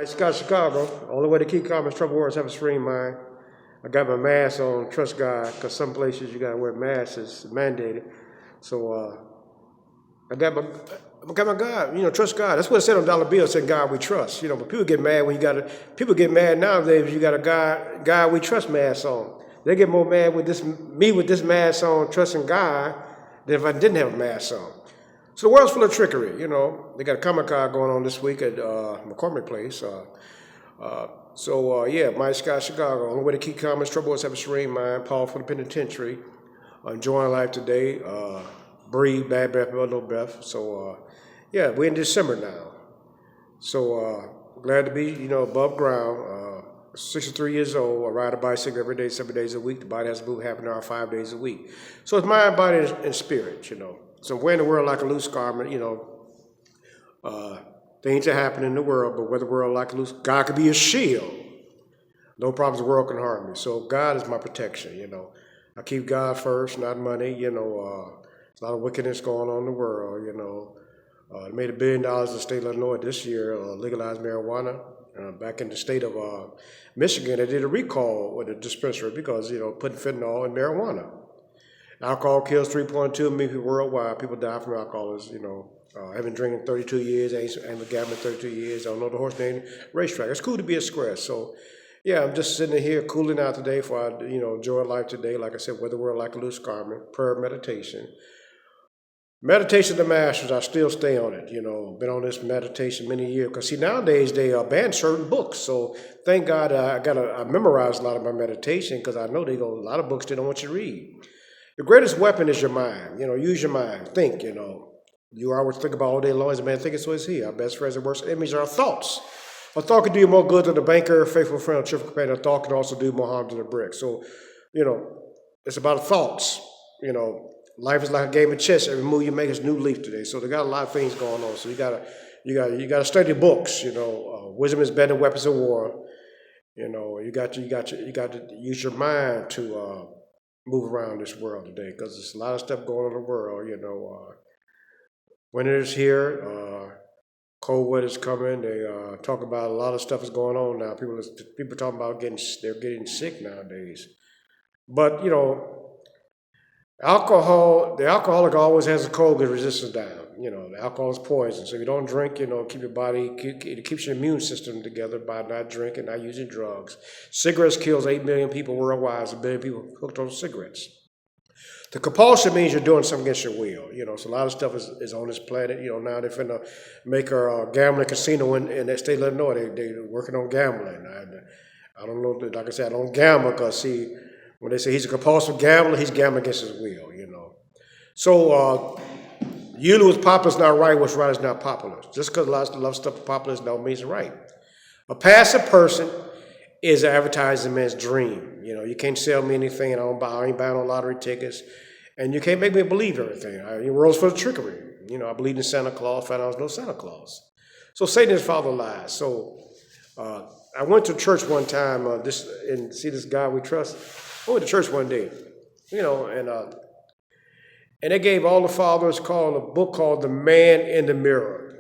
Scott, Chicago. Only way to keep calm is trouble words have a stream mind. I got my mask on, trust God, because some places you gotta wear masks, it's mandated. So I got my God, trust God. That's what it said on dollar bills, said God we trust. But people get mad when people get mad nowadays, you got a God we trust mask on. They get more mad with this mask on, trusting God, than if I didn't have a mask on. So the world's full of trickery, They got a Comic-Con going on this week at McCormick Place. Mike Scott, Chicago. Only way to keep calm is trouble is have a serene mind. Paul from the penitentiary. Enjoying life today. Breathe, bad breath, no breath. So, we're in December now. So, glad to be, above ground. 63 years old. I ride a bicycle every day, 7 days a week. The body has to move half an hour, 5 days a week. So it's mind, body, and spirit, So wearing the world like a loose garment, things are happening in the world, but wear the world like a loose, God could be a shield. No problems the world can harm me. So God is my protection, I keep God first, not money, there's a lot of wickedness going on in the world, They made $1 billion in the state of Illinois this year, legalized marijuana. Back in the state of Michigan, they did a recall with a dispensary because, putting fentanyl in marijuana. Alcohol kills 3.2 million people worldwide. People die from alcoholism, I've been drinking 32 years, ain't been gambling 32 years. I don't know the horse name, racetrack. It's cool to be a square. So, I'm just sitting here cooling out today for I, enjoy life today. Like I said, wear the world like a loose garment, prayer, meditation. Meditation of the Masters, I still stay on it, been on this meditation many years. Because, see, nowadays they ban certain books. So, thank God I memorized a lot of my meditation because I know a lot of books they don't want you to read. The greatest weapon is your mind. Use your mind. Think, You always think about all day long. As a man thinketh, so is he. Our best friends and worst enemies are our thoughts. A thought can do you more good than a banker, a faithful friend, a cheerful companion. A thought can also do more harm than a brick. So, it's about thoughts. Life is like a game of chess. Every move you make is a new leaf today. So they got a lot of things going on. So you gotta study books. Wisdom is better than weapons of war. You got to use your mind to move around this world today because there's a lot of stuff going on in the world. Winter is here. Cold weather's coming. They talk about a lot of stuff is going on now. People talking about they're getting sick nowadays. But the alcoholic always has a cold good resistance down. The alcohol is poison. So if you don't drink, keep your body, it keeps your immune system together by not drinking, not using drugs. Cigarettes kills 8 million people worldwide. There's 1 billion people hooked on cigarettes. The compulsion means you're doing something against your will. So a lot of stuff is on this planet. Now they're finna make a gambling casino in that state of Illinois. They're working on gambling. I don't know, like I said, I don't gamble because, see, when they say he's a compulsive gambler, he's gambling against his will, So, usually what's popular is not right, what's right is not popular. Just because a lot of stuff is popular don't mean it's right. A passive person is advertising man's dream. You can't sell me anything, I ain't buying no lottery tickets, and you can't make me believe everything. The world's full of trickery. I believe in Santa Claus, found out there's no Santa Claus. So Satan is father of lies. So, I went to church one time, see this God we trust. I went to church one day, and they gave all the fathers a book called The Man in the Mirror.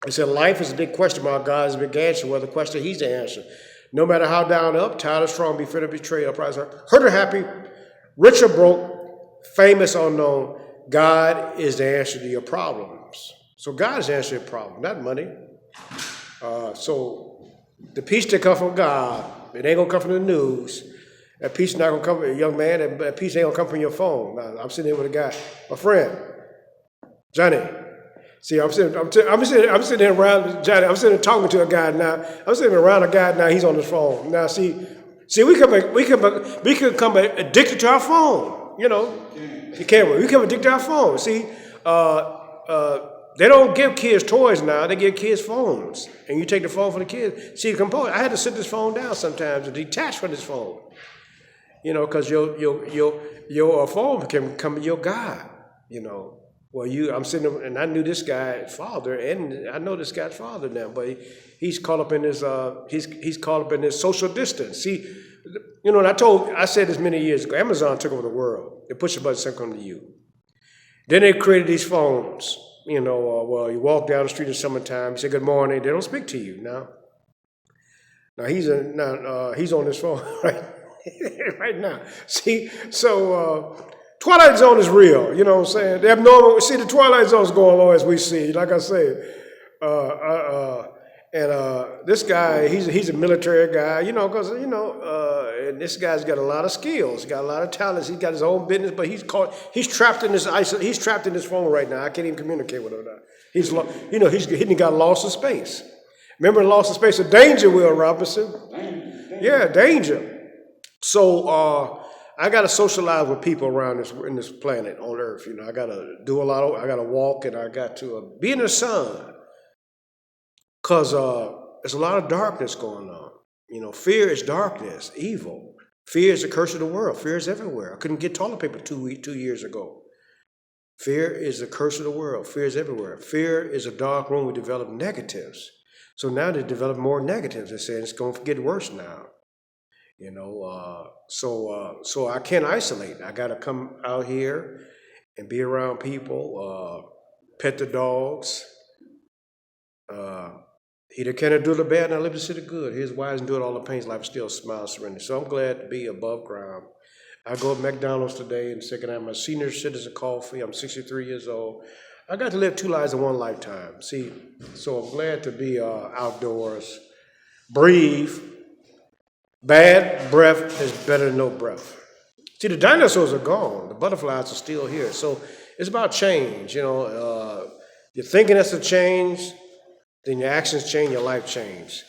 It said life is a big question mark, God is a big answer. Well, the question, he's the answer. No matter how down or up, tired or strong, be fit or betrayed, uprise or hurt or happy, rich or broke, famous or unknown, God is the answer to your problems. So God is the answer to your problem, not money. So the peace that comes from God, it ain't gonna come from the news. That peace not gonna come, young man. That peace ain't gonna come from your phone. I'm sitting here with a guy, my friend, Johnny. See, I'm sitting here around Johnny. I'm sitting here talking to a guy now. I'm sitting around a guy now. He's on his phone now. See, we can become addicted to our phone. You can't. We become addicted to our phone. See, they don't give kids toys now. They give kids phones, and you take the phone for the kids. See, I had to sit this phone down sometimes and detach from this phone. Because your phone can become your God. Well, I'm sitting there, and I knew this guy's father, and I know this guy's father now, but he's caught up in his he's caught up in his social distance. See, and I said this many years ago. Amazon took over the world. They push a button, send come to you. Then they created these phones. You walk down the street in summertime, you say good morning, they don't speak to you now. Now he's on his phone right, right now. See, so Twilight Zone is real. You know what I'm saying? The abnormal. See, the Twilight Zone is going on as we see. Like I say, this guy, he's a military guy. You know, because and this guy's got a lot of skills. He's got a lot of talents. He's got his own business, but he's trapped in he's trapped in his phone right now. I can't even communicate with him now. He got lost in space. Remember Lost in Space? A danger, Will Robinson. Yeah, danger. So I got to socialize with people around this planet on Earth. You know, I got to do I got to walk, and I got to be in the sun, because there's a lot of darkness going on. You know, fear is darkness, evil. Fear is the curse of the world. Fear is everywhere. I couldn't get toilet paper 2 years ago. Fear is the curse of the world. Fear is everywhere. Fear is a dark room. We develop negatives. So now they develop more negatives. They say it's going to get worse now. You know, so I can't isolate. I got to come out here and be around people, pet the dogs. He that cannot do the bad, now live to see the good. He is wise and do it all the pains, life still smile, surrender. So I'm glad to be above ground. I go to McDonald's today and second I'm a senior citizen coffee. I'm 63 years old. I got to live 2 lives in 1 lifetime. See, so I'm glad to be outdoors. Breathe. Bad breath is better than no breath. See, the dinosaurs are gone. The butterflies are still here. So it's about change. You know, your thinking has to change, then your actions change, your life change.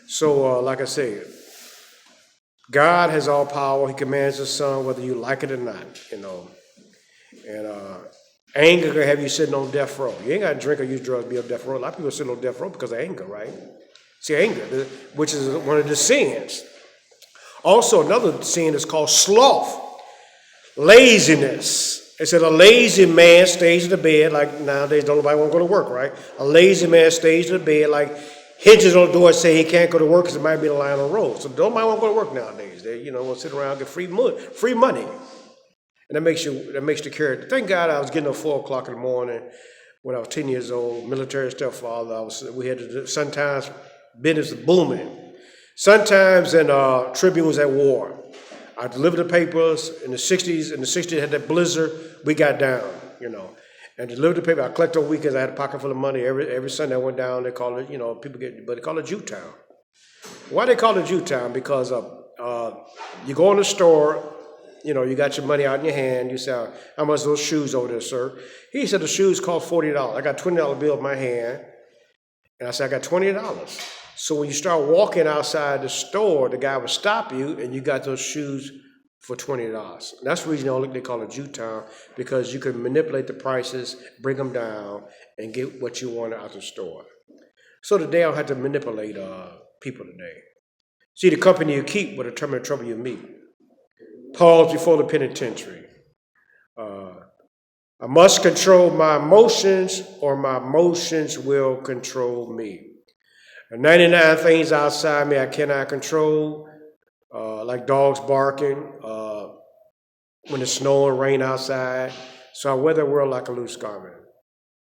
So, like I said, God has all power. He commands the sun, whether you like it or not. You know, and anger can have you sitting on death row. You ain't got to drink or use drugs to be on death row. A lot of people are sitting on death row because of anger, right? See, anger, which is one of the sins. Also, another sin is called sloth, laziness. It said a lazy man stays in the bed, like nowadays, don't nobody want to go to work, right? A lazy man stays in the bed, like hinges on the door say he can't go to work because it might be a line on the road. So nobody want to go to work nowadays. They, want to sit around and get free money. And that makes you carry. Thank God I was getting up 4 o'clock in the morning when I was 10 years old, military stepfather. We had to do, sometimes business was booming. Sometimes in Tribune was at war. I delivered the papers in the 60s. In the 60s, had that blizzard. We got down, and delivered the paper. I collected on weekends. I had a pocket full of money. Every Sunday I went down. They call it, but they call it Jewtown. Why they call it Jewtown? Because you go in the store, you got your money out in your hand. You say, how much those shoes over there, sir? He said the shoes cost $40. I got $20 bill in my hand. And I said, I got $20. So when you start walking outside the store, the guy would stop you and you got those shoes for $20. That's the reason they call it Jewtown, because you can manipulate the prices, bring them down, and get what you want out the store. So today I don't have to manipulate people today. See, the company you keep will determine the trouble you meet. Pause before the penitentiary. I must control my emotions or my emotions will control me. 99 things outside me I cannot control, like dogs barking, when it's snowing, rain outside. So I wear the world like a loose garment.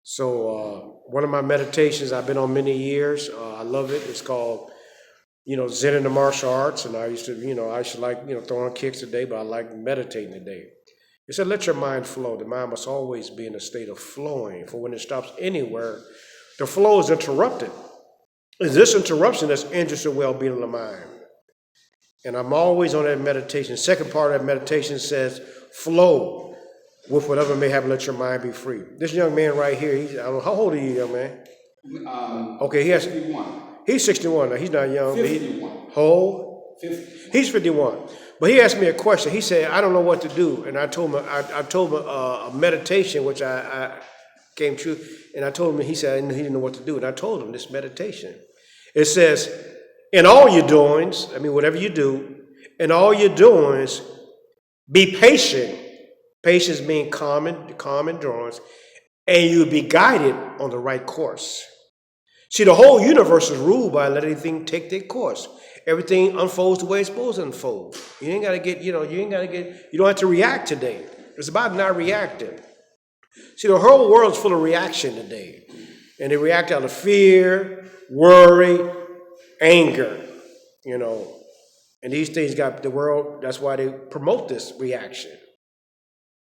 So one of my meditations I've been on many years, I love it. It's called, Zen in the martial arts. And I used to like, throwing kicks today, but I like meditating today. It said, let your mind flow. The mind must always be in a state of flowing, for when it stops anywhere, the flow is interrupted. It's this interruption that's injures the well-being of the mind. And I'm always on that meditation. The second part of that meditation says, flow with whatever may happen, let your mind be free. This young man right here, I don't know, how old are you, young man? Okay, 51. He's 61 now. He's not young. 51. How old? 51. He's 51. But he asked me a question. He said, I don't know what to do. And I told him, a meditation, which I came true. And I told him, he said he didn't know what to do. And I told him this meditation. It says, in all your doings, whatever you do, in all your doings, be patient. Patience means calm endurance, and you'll be guided on the right course. See, the whole universe is ruled by letting things take their course. Everything unfolds the way it's supposed to unfold. You ain't got to get, you don't have to react today. It's about not reacting. See, the whole world's full of reaction today. And they react out of fear, worry, anger. you know, and these things got the world. That's why they promote this reaction.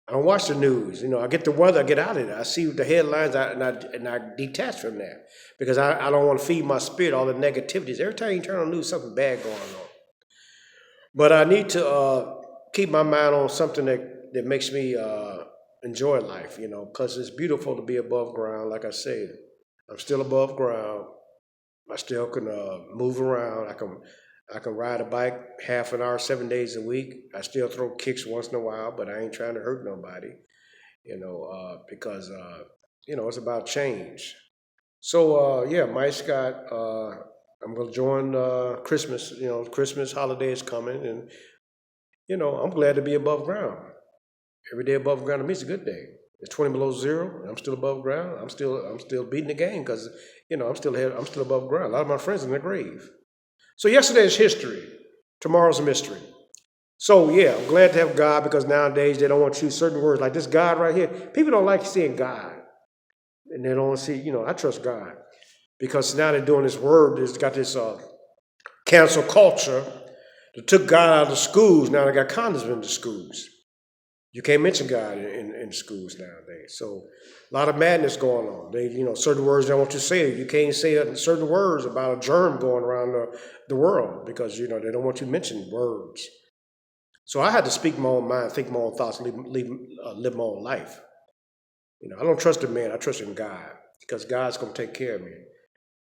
I don't watch the news. I get the weather, I get out of it. I see the headlines, and I detach from that because I don't want to feed my spirit all the negativities. Every time you turn on the news, something bad going on. But I need to keep my mind on something that makes me enjoy life, because it's beautiful to be above ground. Like I said, I'm still above ground. I still can move around. I can ride a bike half an hour, 7 days a week. I still throw kicks once in a while, but I ain't trying to hurt nobody, because it's about change. So yeah, Mike Scott, I'm gonna join Christmas. Christmas holiday is coming, and I'm glad to be above ground. Every day above ground to me is a good day. It's 20 below zero. I'm still above ground. I'm still beating the game because I'm still above ground. A lot of my friends are in their grave. So yesterday is history. Tomorrow's a mystery. So yeah, I'm glad to have God because nowadays they don't want to use certain words like this God right here. People don't like seeing God, and they don't want to see. I trust God because now they're doing this word. It's got this cancel culture that took God out of the schools. Now they got condoms in the schools. You can't mention God in schools nowadays. So a lot of madness going on. They, certain words they want you to say. You can't say certain words about a germ going around the world because, they don't want you to mention words. So I had to speak my own mind, think my own thoughts, live my own life. I don't trust a man. I trust in God because God's going to take care of me.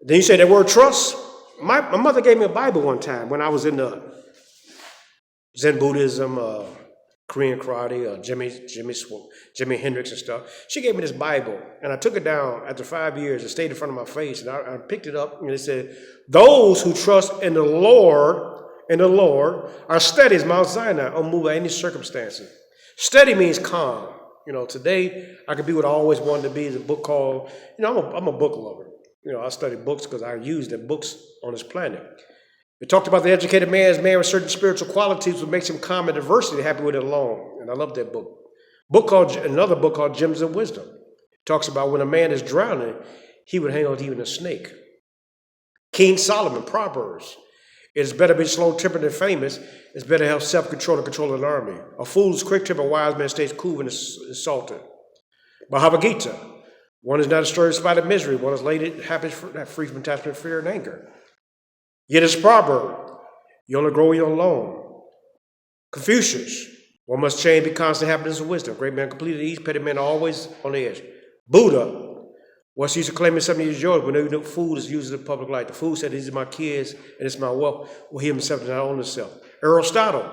Then you say that word trust. My mother gave me a Bible one time when I was in the Zen Buddhism, Korean karate, Jimi Hendrix and stuff. She gave me this Bible, and I took it down after 5 years. It stayed in front of my face, and I picked it up, and it said, "Those who trust in the Lord, are steady as Mount Sinai, unmoved by any circumstances." Steady means calm. Today I could be what I always wanted to be. Is a book called, I'm a book lover. I study books because I use the books on this planet. It talked about the educated man as man with certain spiritual qualities what makes him calm in adversity, happy with it alone. And I love that book. Another book called Gems of Wisdom. It talks about when a man is drowning, he would hang on to even a snake. King Solomon, Proverbs. It is better to be slow-tempered than famous. It's better to have self-control than control an army. A fool is quick-tempered, a wise man stays cool when insulted. Bhagavad Gita. One is not destroyed in spite of misery. One is laid happy, free from attachment, fear, and anger. Yet it's proverb, you only grow when you're alone. Confucius, one must change, be constant happiness and wisdom. Great man completed ease, petty men always on the edge. Buddha, what's the use of claiming something is yours when no food is used in the public life? The fool said, "These are my kids and it's my wealth." Well, he himself did not own himself. Aristotle,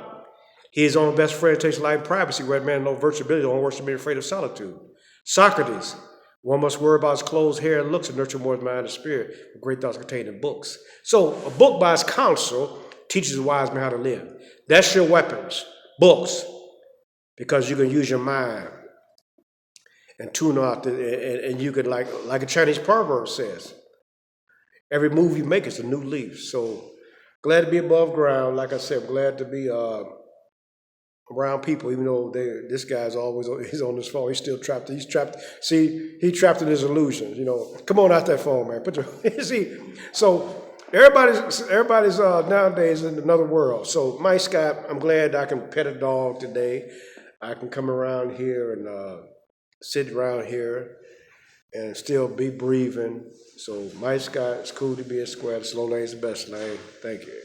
he is his own best friend, takes life in privacy, where man no virtuability, don't worship be afraid of solitude. Socrates, one must worry about his clothes, hair, and looks and nurture more his mind and spirit. Great thoughts contained in books. So a book by its counsel teaches a wise man how to live. That's your weapons, books, because you can use your mind and tune out, and you could, like a Chinese proverb says, every move you make is a new leaf. So glad to be above ground. Like I said, glad to be around people, even though this guy's always he's on his phone. He's still trapped. He's trapped. See, he's trapped in his illusions. Come on out that phone, man. See. So everybody's nowadays in another world. So Mike Scott, I'm glad I can pet a dog today. I can come around here and sit around here and still be breathing. So Mike Scott, it's cool to be a square. The slow lane's the best lane. Thank you.